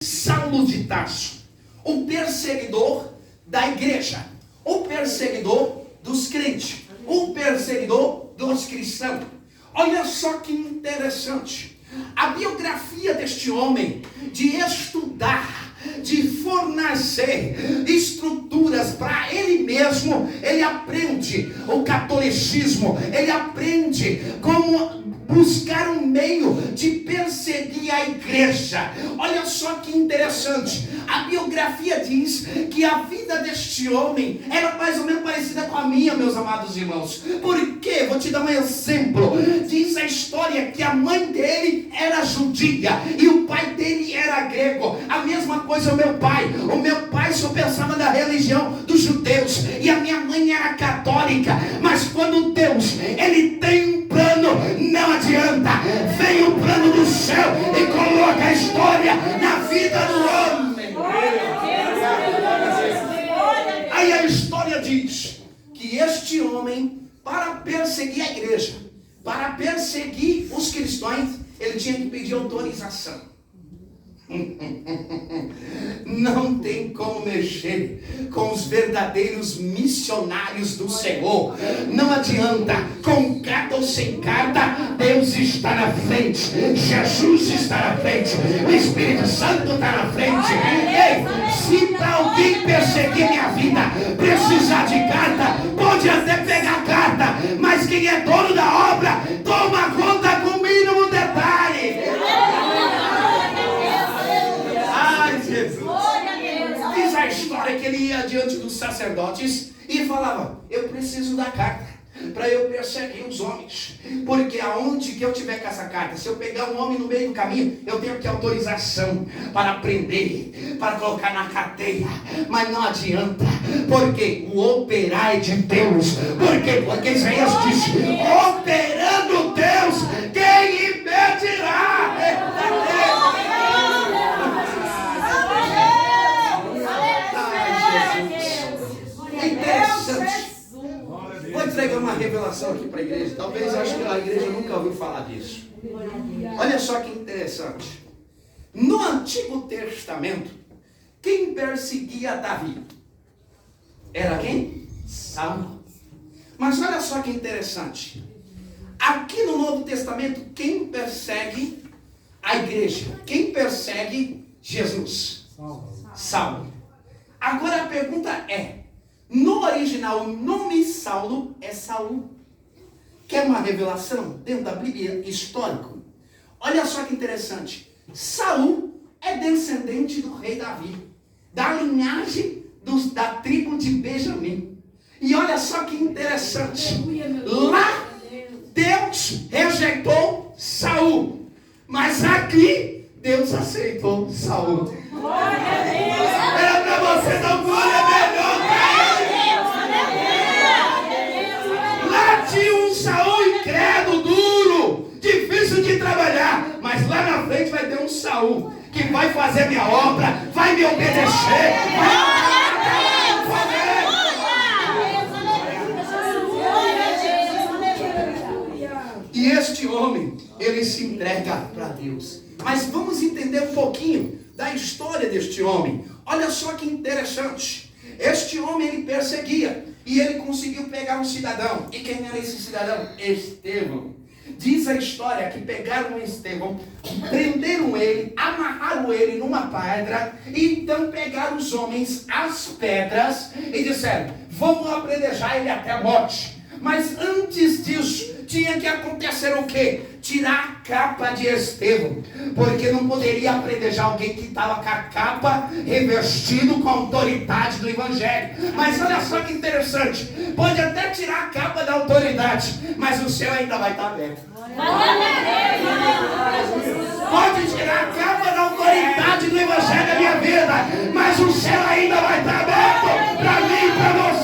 Saulo de Tarso, o perseguidor da igreja, o perseguidor dos crentes, o perseguidor dos cristãos. Olha só que interessante. A biografia deste homem, de estudar, de fornecer estruturas para ele mesmo, ele aprende o catolicismo, ele aprende como buscar um meio de perseguir a igreja. Olha só que interessante. A biografia diz que a vida deste homem era mais ou menos parecida com a minha, meus amados irmãos. Por quê? Vou te dar um exemplo. Diz a história que a mãe dele era judia e o pai dele era grego. A mesma coisa o meu pai. O meu pai só pensava na religião dos judeus e a minha mãe era católica. Mas quando Deus, ele tem um plano, não adianta. Vem o plano do céu e coloca a história na vida do homem. Aí a história diz que este homem, para perseguir a igreja, para perseguir os cristãos, ele tinha que pedir autorização. Não tem como mexer com os verdadeiros missionários do Senhor. Não adianta, com carta ou sem carta, Deus está na frente, Jesus está na frente, o Espírito Santo está na frente. Ei, se para alguém perseguir minha vida precisar de carta, pode até pegar carta, mas quem é dono da obra toma conta com o mínimo detalhe. Jesus. Diz a história que ele ia diante dos sacerdotes e falava: eu preciso da carta para eu perseguir os homens, porque aonde que eu tiver com essa carta, se eu pegar um homem no meio do caminho, eu tenho que autorização para prender, para colocar na cadeia. Mas não adianta, porque o operar é de Deus. Por quê? Porque Isaías disse: operando Deus, quem impedirá? Vou entregar uma revelação aqui para a igreja. Talvez acho que a igreja nunca ouviu falar disso. Olha só que interessante. No Antigo Testamento, quem perseguia Davi? Era quem? Saulo. Mas olha só que interessante. Aqui no Novo Testamento, quem persegue a igreja? Quem persegue Jesus? Saulo. Agora a pergunta é: no original, o nome Saulo é Saul. Quer uma revelação dentro da Bíblia histórico? Olha só que interessante. Saul é descendente do rei Davi, da linhagem da tribo de Benjamim. E olha só que interessante. Lá, Deus rejeitou Saul, mas aqui, Deus aceitou Saul. Era para você dar glória melhor. Tinha um Saul incrédulo, duro, difícil de trabalhar, mas lá na frente vai ter um Saul que vai fazer minha obra, vai me obedecer, E este homem, ele se entrega para Deus. Mas vamos entender um pouquinho da história deste homem. Olha só que interessante. Este homem, ele perseguia. E ele conseguiu pegar um cidadão. E quem era esse cidadão? Estevão. Diz a história que pegaram Estevão, prenderam ele, amarraram ele numa pedra, e então pegaram os homens as pedras e disseram: vamos apredejar ele até a morte. Mas antes disso, tinha que acontecer o quê? Tirar a capa de Estevão, porque não poderia apredejar alguém que estava com a capa revestido com a autoridade do Evangelho. Mas olha só que interessante, pode até tirar a capa da autoridade, mas o céu ainda vai estar aberto. Pode tirar a capa da autoridade do Evangelho da minha vida, mas o céu ainda vai estar aberto para mim e para você.